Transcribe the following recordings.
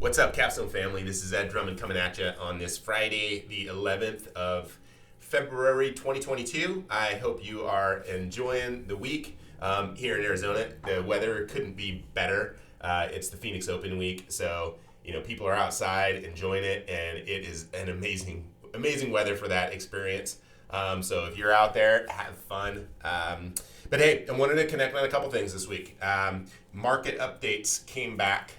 What's up, Capstone family? This is Ed Drummond coming at you on this Friday, the 11th of February 2022. I hope you are enjoying the week here in Arizona. The weather couldn't be better. It's the Phoenix Open week, so people are outside enjoying it, and it is an amazing weather for that experience. So if you're out there, have fun. But hey, I wanted to connect on a couple things this week. Market updates came back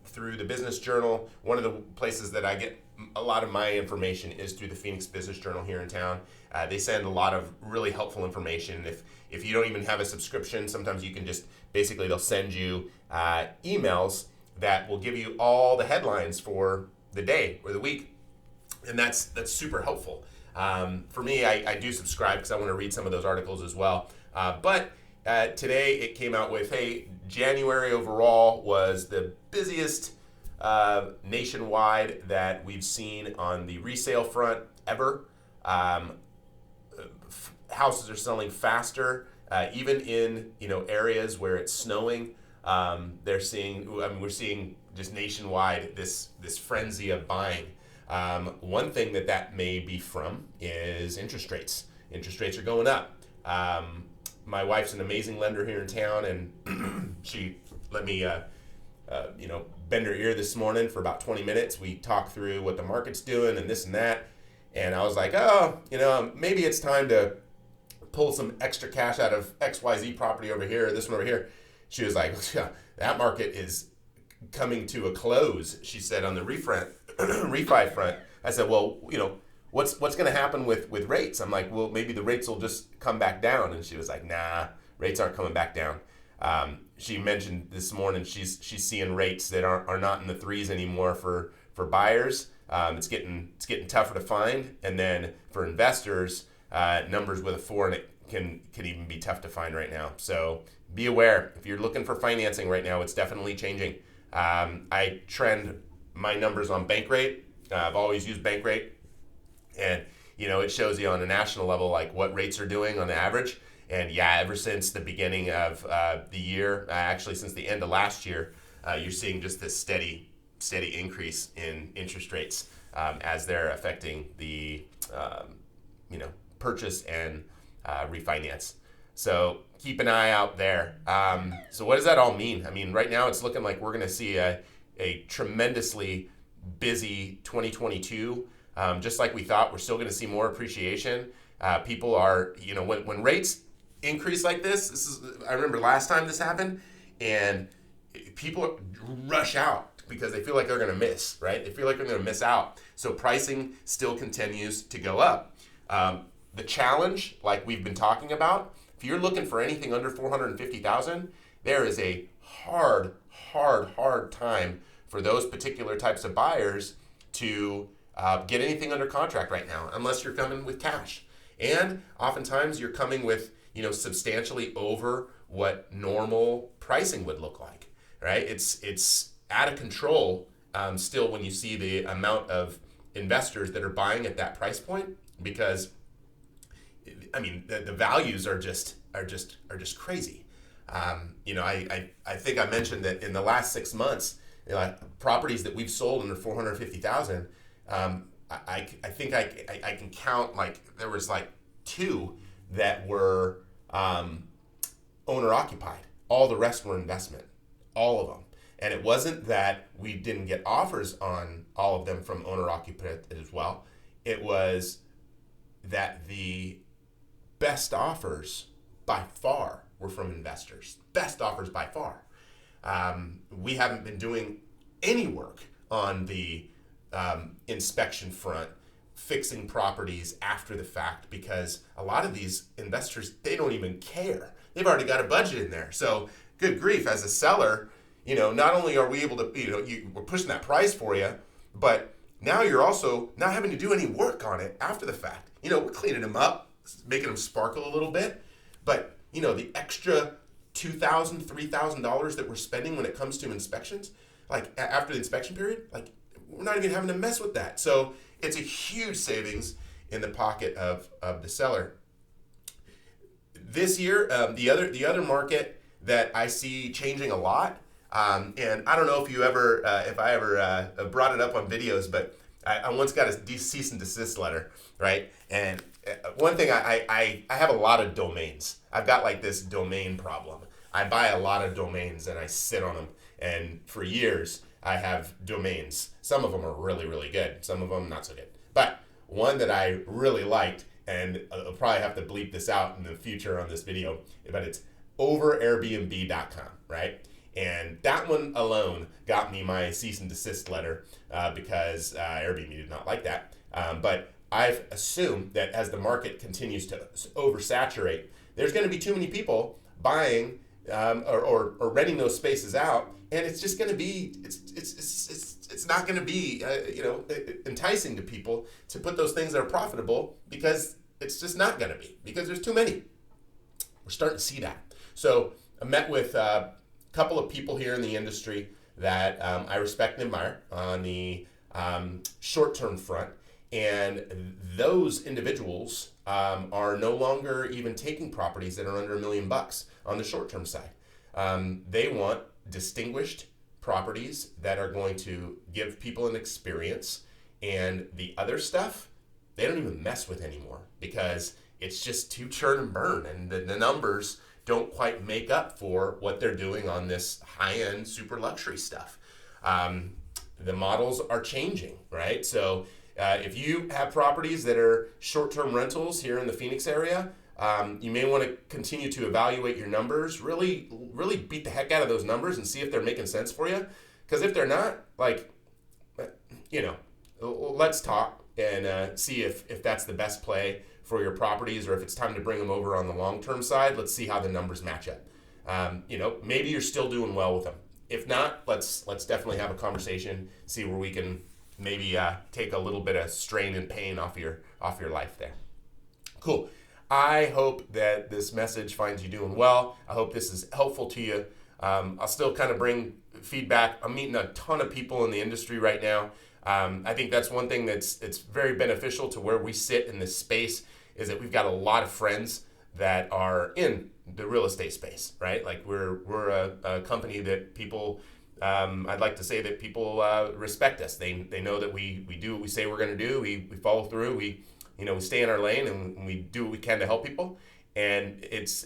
through the Business Journal. One of the places that I get a lot of my information is through the Phoenix Business Journal here in town. They send a lot of really helpful information. If you don't even have a subscription, sometimes you can just, basically they'll send you emails that will give you all the headlines for the day or the week. And that's super helpful. For me, I do subscribe because I want to read some of those articles as well. But today it came out with, hey, January overall was the busiest nationwide that we've seen on the resale front ever. Houses are selling faster, even in areas where it's snowing. We're seeing just nationwide this frenzy of buying. One thing that may be from is interest rates. Interest rates are going up. My wife's an amazing lender here in town, and she let me, bend her ear this morning for about 20 minutes. We talked through what the market's doing and this and that, and I was like, maybe it's time to pull some extra cash out of XYZ property over here, or this one over here. She was like, that market is coming to a close, she said, on the refi front. I said, well, what's going to happen with rates? I'm like, well, maybe the rates will just come back down. And she was like, nah, rates aren't coming back down. She mentioned this morning she's seeing rates that are not in the threes anymore for buyers. It's getting tougher to find. And then for investors, numbers with a 4 in it can even be tough to find right now. So be aware. If you're looking for financing right now, it's definitely changing. I trend my numbers on bank rate. I've always used bank rate. And, it shows you on a national level, like what rates are doing on the average. And yeah, ever since the beginning of the year, actually since the end of last year, you're seeing just this steady increase in interest rates as they're affecting the, purchase and refinance. So keep an eye out there. So what does that all mean? I mean, right now it's looking like we're going to see a tremendously busy 2022. Just like we thought, we're still going to see more appreciation. People are, when rates increase like this, I remember last time this happened, and people rush out because they feel like they're going to miss, right? They feel like they're going to miss out. So pricing still continues to go up. The challenge, like we've been talking about, if you're looking for anything under $450,000, there is a hard time for those particular types of buyers to get anything under contract right now, unless you're coming with cash. And oftentimes you're coming with, substantially over what normal pricing would look like, right? It's out of control still when you see the amount of investors that are buying at that price point, because the values are just crazy. I think I mentioned that in the last 6 months, properties that we've sold under $450,000. I think I can count, like there was like 2 that were owner occupied. All the rest were investment, all of them. And it wasn't that we didn't get offers on all of them from owner occupied as well. It was that the best offers by far were from investors. Best offers by far. We haven't been doing any work on the inspection front, fixing properties after the fact, because a lot of these investors, they don't even care. They've already got a budget in there. So good grief, as a seller, not only are we able to, we're pushing that price for you, but now you're also not having to do any work on it after the fact. We're cleaning them up, making them sparkle a little bit, but the extra $2,000, $3,000 that we're spending when it comes to inspections, like after the inspection period, like we're not even having to mess with that. So it's a huge savings in the pocket of the seller. This year, the other market that I see changing a lot And I don't know if you ever, if I ever brought it up on videos, but I once got a cease and desist letter, right? And one thing, I have a lot of domains. I've got like this domain problem. I buy a lot of domains and I sit on them. And for years, I have domains. Some of them are really, really good. Some of them not so good. But one that I really liked, and I'll probably have to bleep this out in the future on this video, but it's overairbnb.com, right? And that one alone got me my cease and desist letter because Airbnb did not like that. But I've assumed that as the market continues to oversaturate, there's going to be too many people buying or renting those spaces out, and it's just going to be it's not going to be enticing to people to put those things that are profitable, because it's just not going to be, because there's too many. We're starting to see that. So I met with a couple of people here in the industry that I respect and admire on the short-term front, and those individuals are no longer even taking properties that are under $1 million on the short-term side. They want distinguished properties that are going to give people an experience, and the other stuff they don't even mess with anymore, because it's just too churn and burn, and the numbers don't quite make up for what they're doing on this high-end super luxury stuff. The models are changing, right? So if you have properties that are short-term rentals here in the Phoenix area, you may want to continue to evaluate your numbers, really beat the heck out of those numbers and see if they're making sense for you. Because if they're not, let's talk and see if that's the best play for your properties, or if it's time to bring them over on the long-term side. Let's see how the numbers match up. Maybe you're still doing well with them. If not, let's definitely have a conversation, see where we can maybe take a little bit of strain and pain off your life there. Cool. I hope that this message finds you doing well. I hope this is helpful to you. I'll still kind of bring feedback. I'm meeting a ton of people in the industry right now. I think that's one thing that's very beneficial to where we sit in this space, is that we've got a lot of friends that are in the real estate space, right? Like we're a company that people, I'd like to say that people respect us. They know that we do what we say we're going to do. We follow through. We stay in our lane, and we do what we can to help people. And it's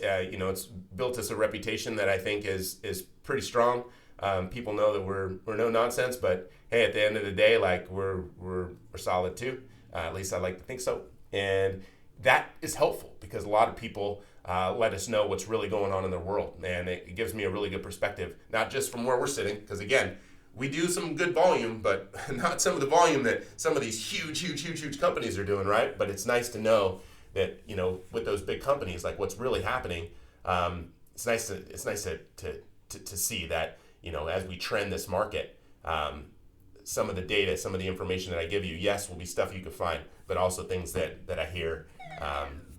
built us a reputation that I think is pretty strong. People know that we're no nonsense, but hey, at the end of the day, like we're solid too. At least I like to think so. And that is helpful, because a lot of people let us know what's really going on in their world, and it gives me a really good perspective, not just from where we're sitting, because again, we do some good volume, but not some of the volume that some of these huge companies are doing, right? But it's nice to know that, with those big companies, like what's really happening. It's nice to see that, as we trend this market, some of the data, some of the information that I give you, yes, will be stuff you can find, but also things that I hear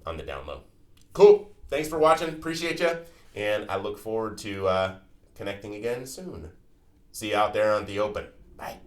on the down low. Cool. Thanks for watching. Appreciate you. And I look forward to connecting again soon. See you out there on the open. Bye.